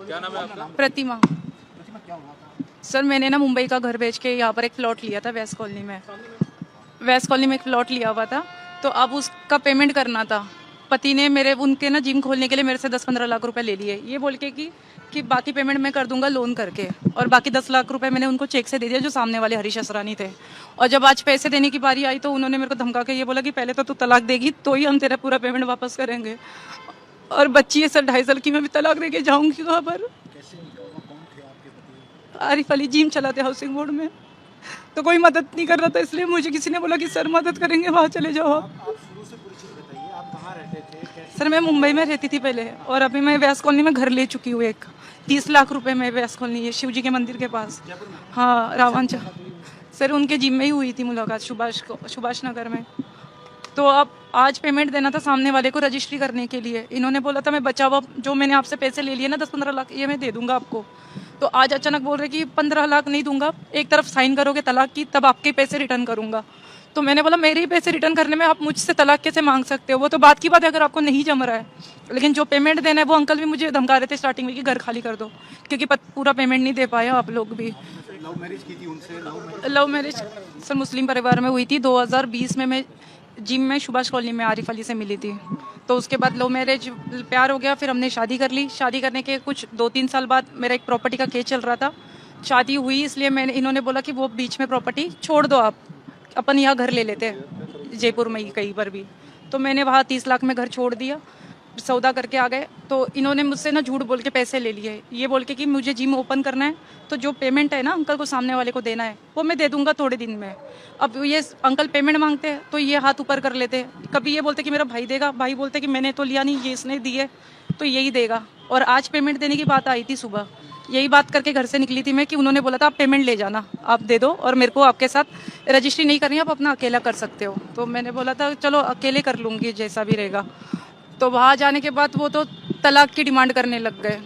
क्या नाम है आपका? प्रतिमा। सर मैंने ना मुंबई का घर बेच के यहाँ पर एक प्लॉट लिया था वेस्ट कॉलोनी में। वेस्ट कॉलोनी में एक प्लॉट लिया हुआ था, तो अब उसका पेमेंट करना था। पति ने मेरे उनके ना जिम खोलने के लिए मेरे से 10-15 लाख रुपए ले लिए, ये बोल के कि बाकी पेमेंट मैं कर दूंगा लोन करके, और बाकी 10 लाख रुपए मैंने उनको चेक से दे दिया जो सामने वाले हरीश असरानी थे। और जब आज पैसे देने की बारी आई तो उन्होंने मेरे को धमका के ये बोला कि पहले तो तू तलाक देगी तो ही हम तेरा पूरा पेमेंट वापस करेंगे। और बच्ची है सर 2.5 साल की, मैं भी तलाक देके जाऊंगी कहाँ पर। आरिफ अली जिम चलाते हाउसिंग बोर्ड में, तो कोई मदद नहीं कर रहा था, इसलिए मुझे किसी ने बोला कि सर मदद करेंगे, वहाँ चले जाओ आप। सर मैं मुंबई में रहती थी पहले, और अभी मैं व्यास कॉलोनी में घर ले चुकी हूँ एक 30 लाख रुपए में। व्यास कॉलोनी है शिव जी के मंदिर के पास। हाँ रावंचा। सर उनके जिम में ही हुई थी मुलाकात सुभाष नगर में। तो अब आज पेमेंट देना था सामने वाले को रजिस्ट्री करने के लिए। इन्होंने बोला था मैं बचा हुआ जो मैंने आपसे पैसे ले लिए ना 10-15 लाख, ये मैं दे दूंगा आपको। तो आज अचानक बोल रहे कि 15 लाख नहीं दूंगा, एक तरफ साइन करोगे तलाक की तब आपके पैसे रिटर्न करूंगा। तो मैंने बोला मेरे ही पैसे रिटर्न करने में आप मुझसे तलाक कैसे मांग सकते हो? वो तो बात की बात है अगर आपको नहीं जम रहा है, लेकिन जो पेमेंट देना है वो अंकल भी मुझे धमका रहे थे स्टार्टिंग में कि घर खाली कर दो, क्योंकि पूरा पेमेंट नहीं दे पाए आप लोग भी। लव मैरिज की थी उनसे? लव मैरिज सर मुस्लिम परिवार में हुई थी। 2020 में मैं जिम में सुभाष कॉलोनी में आरिफ अली से मिली थी, तो उसके बाद लव मैरिज प्यार हो गया, फिर हमने शादी कर ली। शादी करने के कुछ 2-3 साल बाद मेरा एक प्रॉपर्टी का केस चल रहा था, शादी हुई, इसलिए मैंने इन्होंने बोला कि वो बीच में प्रॉपर्टी छोड़ दो, आप अपन यहाँ घर ले लेते हैं जयपुर में ही कहीं पर भी। तो मैंने वहाँ 30 लाख में घर छोड़ दिया, सौदा करके आ गए। तो इन्होंने मुझसे ना झूठ बोल के पैसे ले लिए, ये बोल के कि मुझे जिम ओपन करना है, तो जो पेमेंट है ना अंकल को सामने वाले को देना है वो मैं दे दूंगा थोड़े दिन में। अब ये अंकल पेमेंट मांगते हैं तो ये हाथ ऊपर कर लेते हैं, कभी ये बोलते कि मेरा भाई देगा, भाई बोलते कि मैंने तो लिया नहीं, ये इसने दिए तो यही देगा। और आज पेमेंट देने की बात आई थी सुबह, यही बात करके घर से निकली थी मैं कि उन्होंने बोला था आप पेमेंट ले जाना, आप दे दो और मेरे को आपके साथ रजिस्ट्री नहीं करनी, आप अपना अकेला कर सकते हो। तो मैंने बोला था चलो अकेले कर लूँगी जैसा भी रहेगा। तो वहाँ जाने के बाद वो तो तलाक की डिमांड करने लग गए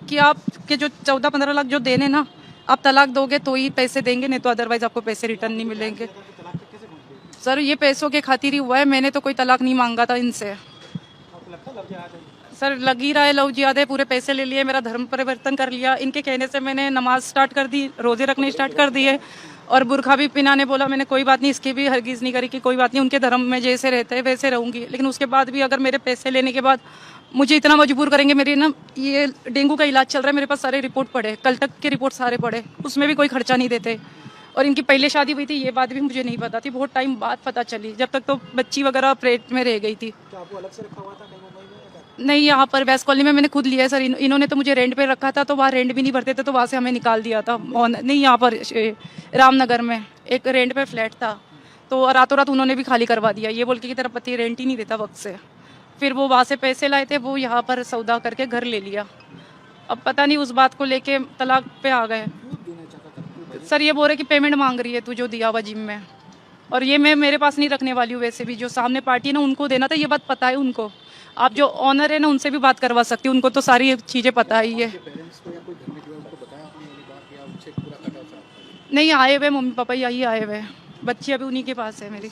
कि आप के जो 14-15 लाख जो देने ना, आप तलाक दोगे तो ही पैसे देंगे, नहीं तो अदरवाइज आपको पैसे रिटर्न नहीं मिलेंगे। सर ये पैसों के खातिर ही हुआ है, मैंने तो कोई तलाक नहीं मांगा था इनसे। सर लग ही रहा है लव जिहाद है, पूरे पैसे ले लिए, मेरा धर्म परिवर्तन कर लिया। इनके कहने से मैंने नमाज स्टार्ट कर दी, रोजे रखने स्टार्ट कर दिए, और बुरखा भी पिनाने बोला। मैंने कोई बात नहीं, इसकी भी हरगिज़ नहीं करी कि कोई बात नहीं, उनके धर्म में जैसे रहते हैं वैसे रहूंगी। लेकिन उसके बाद भी अगर मेरे पैसे लेने के बाद मुझे इतना मजबूर करेंगे, मेरी ना ये डेंगू का इलाज चल रहा है, मेरे पास सारे रिपोर्ट पड़े, कल तक के रिपोर्ट सारे पड़े, उसमें भी कोई खर्चा नहीं देते। और इनकी पहले शादी हुई थी, ये बात भी मुझे नहीं पता थी, बहुत टाइम बाद पता चली, जब तक तो बच्ची वगैरह पेट में रह गई थी। नहीं, यहाँ पर वेस्ट कॉलोनी में मैंने खुद लिया है सर। इन्होंने तो मुझे रेंट पे रखा था, तो वहाँ रेंट भी नहीं भरते थे, तो वहाँ से हमें निकाल दिया था। नहीं, यहाँ पर रामनगर में एक रेंट पे फ्लैट था, तो रातों रात उन्होंने भी खाली करवा दिया, ये बोल के कि तेरा पति रेंट ही नहीं देता वक्त से। फिर वो वहाँ से पैसे लाए थे, वो यहाँ पर सौदा करके घर ले लिया। अब पता नहीं उस बात को लेके तलाक पे आ गए सर। ये बोल रहे कि पेमेंट मांग रही है तू जो दिया हुआ जिम में, और ये मैं मेरे पास नहीं रखने वाली हूँ। वैसे भी जो सामने पार्टी है ना उनको देना था, ये बात पता है उनको। आप जो ऑनर है ना उनसे भी बात करवा सकती हूँ, उनको तो सारी चीज़ें पता ही है। नहीं आए हुए मम्मी पापा यही आए हुए, बच्ची अभी उन्हीं के पास है मेरी।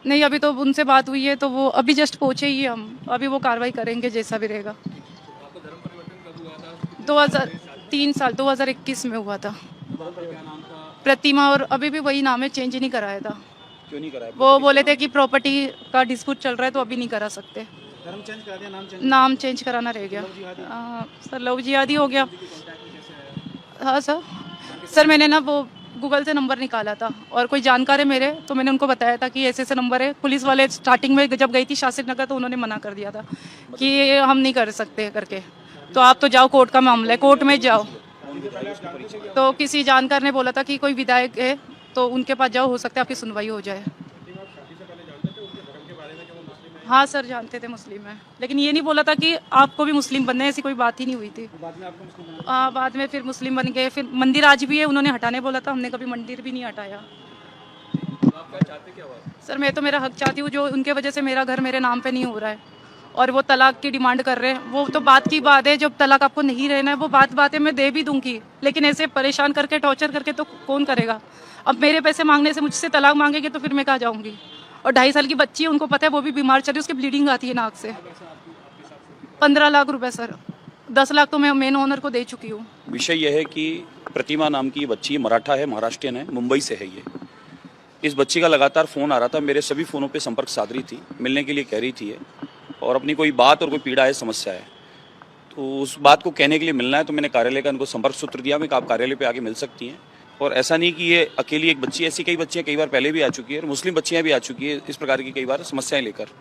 नहीं अभी तो उनसे बात हुई है, तो वो अभी जस्ट पहुँचे ही हम, अभी वो कार्रवाई करेंगे जैसा भी रहेगा। 2003 साल 2021 में हुआ था। प्रतिमा, और अभी भी वही नाम है, चेंज नहीं कराया था। क्यों नहीं कराया? वो बोले थे कि प्रॉपर्टी का डिस्प्यूट चल रहा है तो अभी नहीं करा सकते। धर्म चेंज करा दिया, नाम चेंज कराना रह गया। सर लव जिहादी हो गया। हाँ सर मैंने ना वो गूगल से नंबर निकाला था, और कोई जानकार है मेरे, तो मैंने उनको बताया था कि ऐसे ऐसे नंबर है। पुलिस वाले स्टार्टिंग में जब गई थी शास्त्री नगर, तो उन्होंने मना कर दिया था कि ये हम नहीं कर सकते करके, तो आप तो जाओ, कोर्ट का मामला है, कोर्ट में जाओ। तो किसी जानकार ने बोला था कि कोई विधायक है तो उनके पास जाओ, हो सकता है आपकी सुनवाई हो जाए। हाँ सर जानते थे मुस्लिम है, लेकिन ये नहीं बोला था कि आपको भी मुस्लिम बनना है, ऐसी कोई बात ही नहीं हुई थी। हाँ बाद में फिर मुस्लिम बन गए। फिर मंदिर आज भी है, उन्होंने हटाने बोला था, हमने कभी मंदिर भी नहीं हटाया। सर मैं तो मेरा हक चाहती हूँ, जो उनके वजह से मेरा घर मेरे नाम पे नहीं हो रहा है, और वो तलाक की डिमांड कर रहे हैं। वो तो बात की बात है, जब तलाक आपको नहीं रहना है वो बात है, मैं दे भी दूंगी, लेकिन ऐसे परेशान करके टॉर्चर करके तो कौन करेगा। अब मेरे पैसे मांगने से मुझसे तलाक मांगेंगे तो फिर मैं कहाँ जाऊंगी। और 2.5 साल की बच्ची है, उनको पता है, वो भी बीमार चल रही है, उसकी ब्लीडिंग आती है नाक से। 15 लाख रुपए सर, 10 लाख तो मैं मेन ओनर को दे चुकी हूँ। विषय यह है कि प्रतिमा नाम की बच्ची मराठा है, महाराष्ट्रियन है, मुंबई से है ये। इस बच्ची का लगातार फ़ोन आ रहा था, मेरे सभी फ़ोनों पे संपर्क साध रही थी, मिलने के लिए कह रही थी ये, और अपनी कोई बात और कोई पीड़ा है, समस्या है, तो उस बात को कहने के लिए मिलना है। तो मैंने कार्यालय का इनको संपर्क सूत्र दिया, मैं आप कार्यालय पे आके मिल सकती हैं। और ऐसा नहीं कि ये अकेली एक बच्ची, ऐसी कई बच्चियाँ कई बार पहले भी आ चुकी है, और मुस्लिम बच्चियाँ भी आ चुकी है इस प्रकार की कई बार समस्याएं लेकर।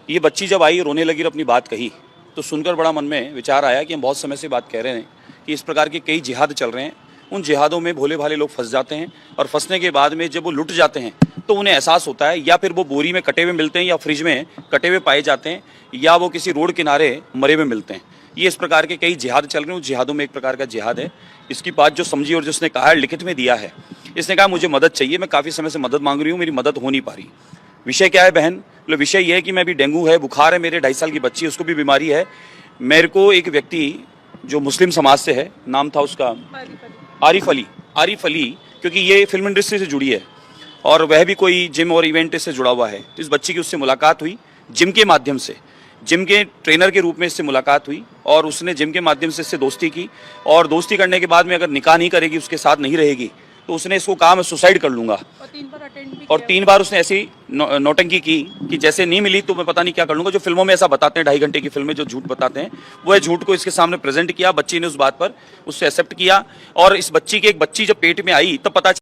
ये बच्ची जब आई, रोने लगी और अपनी बात कही, तो सुनकर बड़ा मन में विचार आया कि हम बहुत समय से बात कह रहे हैं कि इस प्रकार के कई जिहाद चल रहे हैं, उन जिहादों में भोले भाले लोग फंस जाते हैं, और फंसने के बाद में जब वो लुट जाते हैं तो उन्हें एहसास होता है, या फिर वो बोरी में कटे हुए मिलते हैं, या फ्रिज में कटे हुए पाए जाते हैं, या वो किसी रोड किनारे मरे हुए मिलते हैं। ये इस प्रकार के कई जिहाद चल रहे हैं, उस जिहादों में एक प्रकार का जिहाद है। इसकी बात जो समझी और जिसने कहा है, लिखित में दिया है, इसने कहा मुझे मदद चाहिए, मैं काफ़ी समय से मदद मांग रही हूँ, मेरी मदद हो नहीं पा रही। विषय क्या है बहन? मतलब विषय ये है कि मैं अभी डेंगू है, बुखार है, मेरे 2.5 साल की बच्ची है, उसको भी बीमारी है। मेरे को एक व्यक्ति जो मुस्लिम समाज से है, नाम था उसका आरिफ अली, क्योंकि ये फिल्म इंडस्ट्री से जुड़ी है और वह भी कोई जिम और इवेंट से जुड़ा हुआ है। तो इस बच्ची की उससे मुलाकात हुई जिम के माध्यम से, जिम के ट्रेनर के रूप में इससे मुलाकात हुई, और उसने जिम के माध्यम से इससे दोस्ती की, और दोस्ती करने के बाद में अगर निकाह नहीं करेगी, उसके साथ नहीं रहेगी, तो उसने इसको कहा मैं सुसाइड कर लूंगा। और 3 बार उसने ऐसी नौटंकी की कि जैसे नहीं मिली तो मैं पता नहीं क्या कर लूंगा। जो फिल्मों में ऐसा बताते हैं, 2.5 घंटे की फिल्में जो झूठ बताते हैं, वो झूठ को इसके सामने प्रेजेंट किया। बच्ची ने उस बात पर उससे एक्सेप्ट किया, और इस बच्ची की एक बच्ची जब पेट में आई तब पता